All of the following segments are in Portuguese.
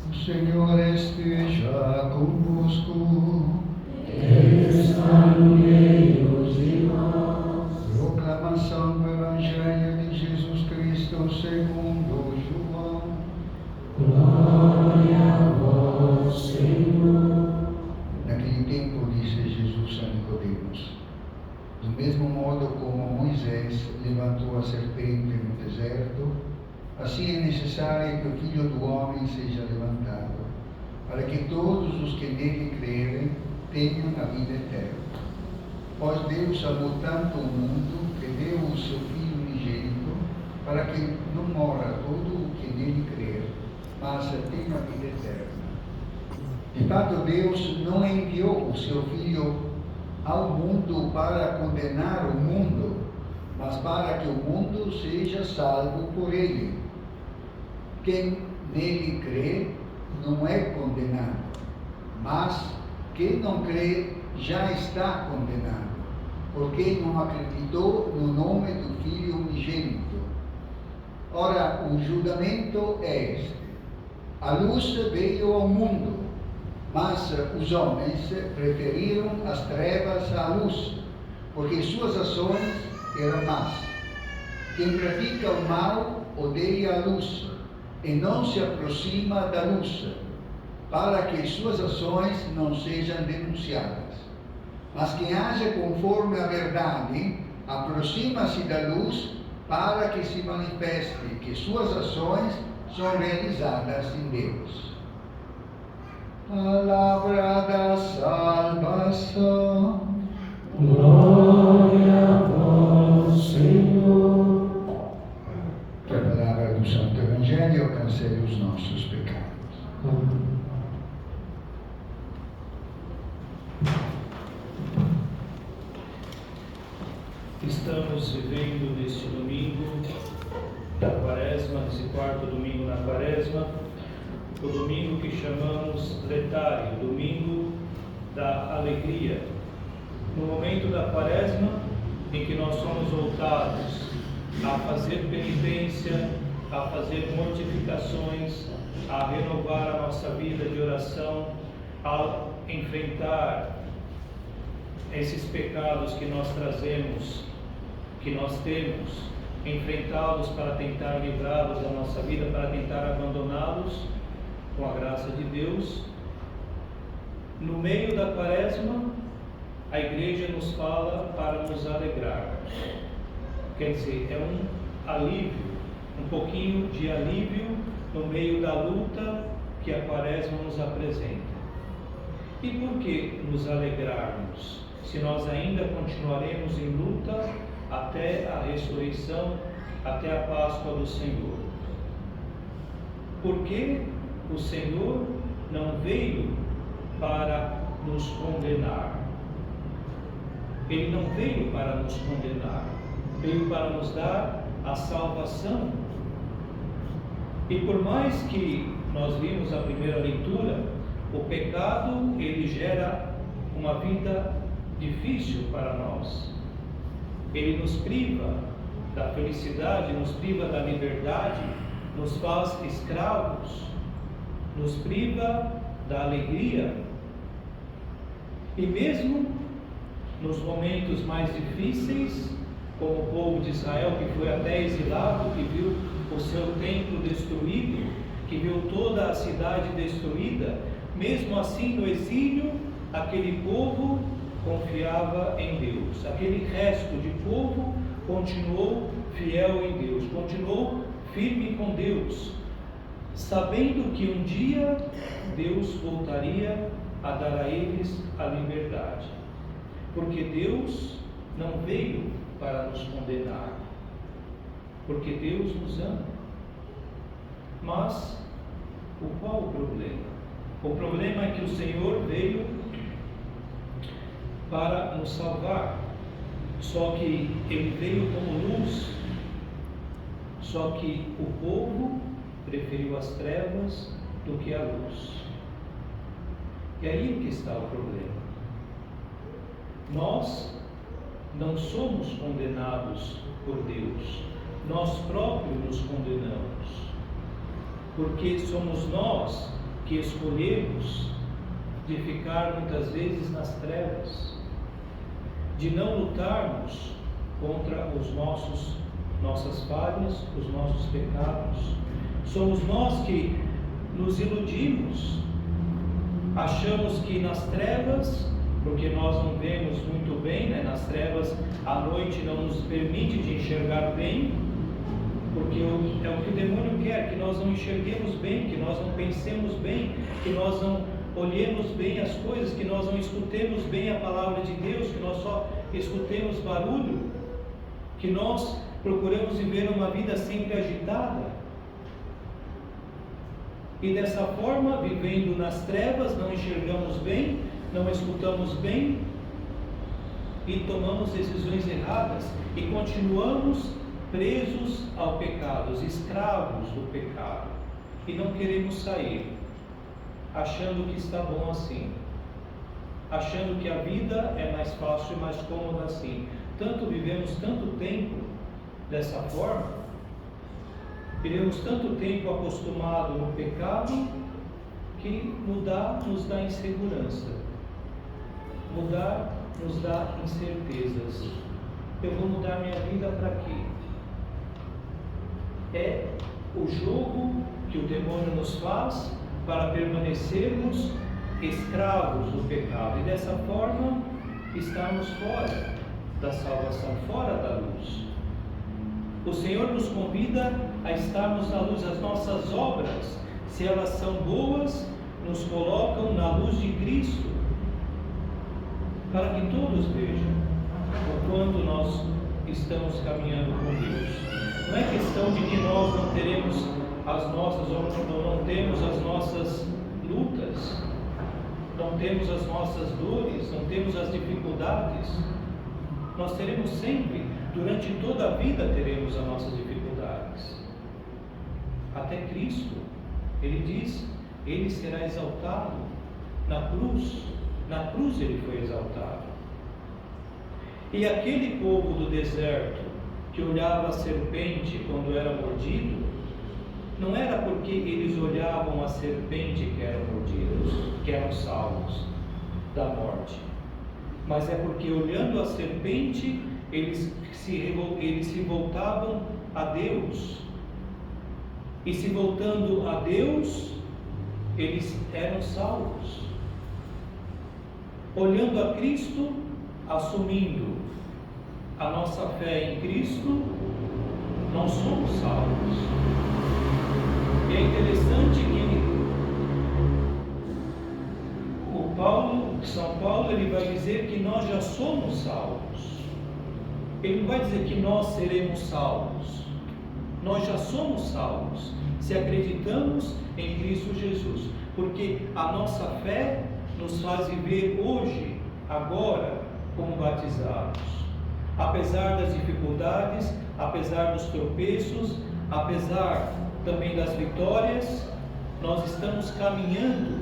O Senhor esteja convosco. Ele está no meio de nós. Proclamação do Evangelho de Jesus Cristo segundo João. Glória a vós, Senhor. Naquele tempo disse Jesus a Nicodemos: do mesmo modo como Moisés levantou a serpente no deserto, assim é necessário que o Filho do Homem seja levantado, para que todos os que nele crerem tenham a vida eterna. Pois Deus amou tanto o mundo que deu o seu Filho unigênito, para que não morra todo o que nele crer, mas tenha a vida eterna. De fato, Deus não enviou o seu Filho ao mundo para condenar o mundo, mas para que o mundo seja salvo por ele. Quem nele crê não é condenado, mas quem não crê já está condenado, porque não acreditou no nome do Filho unigênito. Ora, o julgamento é este: a luz veio ao mundo, mas os homens preferiram as trevas à luz, porque suas ações eram más. Quem pratica o mal odeia a luz e não se aproxima da luz, para que suas ações não sejam denunciadas. Mas quem age conforme a verdade aproxima-se da luz, para que se manifeste que suas ações são realizadas em Deus. Palavra da salvação. Glória a vós, Senhor. Que a palavra do Santo Evangelho cancele os nossos pecados. Estamos vivendo neste domingo da Quaresma, nesse quarto domingo na Quaresma, o domingo que chamamos Letário, domingo da alegria. No momento da Quaresma, em que nós somos voltados a fazer penitência, a fazer mortificações, a renovar a nossa vida de oração, a enfrentar esses pecados que nós trazemos, que nós temos, enfrentá-los para tentar livrá-los da nossa vida, para tentar abandoná-los com a graça de Deus. No meio da Quaresma, a Igreja nos fala para nos alegrarmos. Quer dizer, é um alívio, um pouquinho de alívio no meio da luta que a Quaresma nos apresenta. E por que nos alegrarmos, se nós ainda continuaremos em luta até a ressurreição, até a Páscoa do Senhor? Porque o Senhor não veio para nos condenar. Ele não veio para nos condenar, veio para nos dar a salvação. E por mais que nós vimos a primeira leitura, o pecado, ele gera uma vida difícil para nós. Ele nos priva da felicidade, nos priva da liberdade, nos faz escravos, nos priva da alegria. E mesmo nos momentos mais difíceis, como o povo de Israel, que foi até exilado, que viu o seu templo destruído, que viu toda a cidade destruída, mesmo assim no exílio, aquele povo confiava em Deus. Aquele resto de povo continuou fiel em Deus, continuou firme com Deus, sabendo que um dia Deus voltaria a dar a eles a liberdade. Porque Deus não veio para nos condenar, porque Deus nos ama. Mas qual o problema? O problema é que o Senhor veio para nos salvar, só que Ele veio como luz, só que o povo preferiu as trevas do que a luz. E aí que está o problema. Nós não somos condenados por Deus, nós próprios nos condenamos. porque somos nós que escolhemos de ficar muitas vezes nas trevas, de não lutarmos contra nossas falhas, os nossos pecados. Somos nós que nos iludimos, achamos que nas trevas, porque nós não vemos muito bem, né? Nas trevas a noite não nos permite de enxergar bem, porque é o que o demônio quer, que nós não enxerguemos bem, que nós não pensemos bem, que nós não olhemos bem as coisas, que nós não escutemos bem a palavra de Deus, que nós só escutemos barulho, que nós procuramos viver uma vida sempre agitada. E dessa forma, vivendo nas trevas, não enxergamos bem, não escutamos bem e tomamos decisões erradas e continuamos presos ao pecado, escravos do pecado, e não queremos sair, achando que está bom assim, achando que a vida é mais fácil e mais cômoda assim. Vivemos tanto tempo dessa forma, vivemos tanto tempo acostumado no pecado, que mudar nos dá insegurança, mudar nos dá incertezas. Eu vou mudar minha vida para quê? É o jogo que o demônio nos faz para permanecermos escravos do pecado e dessa forma estarmos fora da salvação, fora da luz. O Senhor nos convida a estarmos na luz. As nossas obras, se elas são boas, nos colocam na luz de Cristo, para que todos vejam o quanto nós estamos caminhando com Deus. Não é questão de que nós não teremos as nossas, ou não temos as nossas lutas, não temos as nossas dores, não temos as dificuldades. Nós teremos sempre, durante toda a vida teremos as nossas dificuldades. Até Cristo, Ele diz, Ele será exaltado na cruz Ele foi exaltado. E aquele povo do deserto, que olhava a serpente quando era mordido, não era porque eles olhavam a serpente que eram mordidos, que eram salvos da morte, mas é porque olhando a serpente, eles se voltavam a Deus, e se voltando a Deus, eles eram salvos. Olhando a Cristo, assumindo a nossa fé em Cristo, nós somos salvos. E é interessante que São Paulo, ele vai dizer que nós já somos salvos. Ele não vai dizer que nós seremos salvos. Nós já somos salvos, se acreditamos em Cristo Jesus, porque a nossa fé nos faz viver hoje, agora, como batizados. Apesar das dificuldades, apesar dos tropeços, apesar também das vitórias, nós estamos caminhando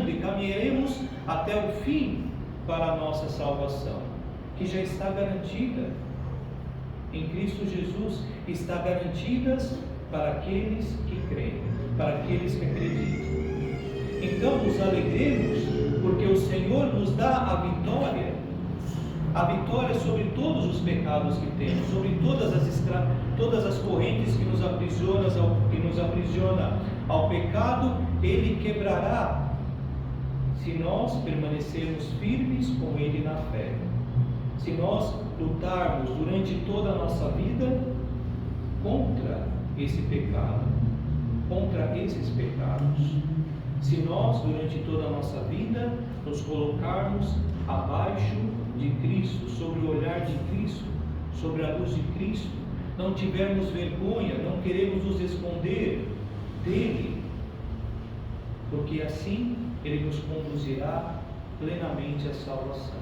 e caminharemos até o fim para a nossa salvação, que já está garantida em Cristo Jesus, está garantidas para aqueles que creem, para aqueles que acreditam. Então nos alegremos, porque o Senhor nos dá a vitória sobre todos os pecados que temos, sobre todas as correntes que nos aprisiona ao pecado. Ele quebrará, se nós permanecermos firmes com Ele na fé, se nós lutarmos durante toda a nossa vida contra esse pecado, contra esses pecados, se nós durante toda a nossa vida nos colocarmos abaixo de Cristo, sobre o olhar de Cristo, sobre a luz de Cristo, não tivermos vergonha, não queremos nos esconder dele, porque assim Ele nos conduzirá plenamente à salvação,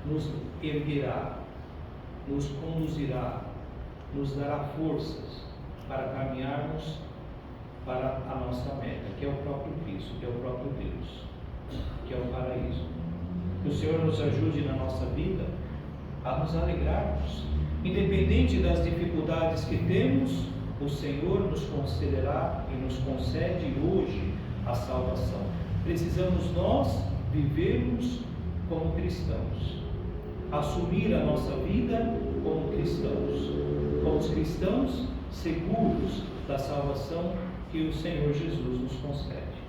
nos erguerá, nos conduzirá, nos dará forças para caminharmos para a nossa meta, que é o próprio Cristo, que é o próprio Deus, que é o paraíso. Que o Senhor nos ajude na nossa vida a nos alegrarmos, independente das dificuldades que temos. o Senhor nos concederá e nos concede hoje a salvação. Precisamos nós vivermos como cristãos, assumir a nossa vida como os cristãos seguros da salvação que o Senhor Jesus nos concede.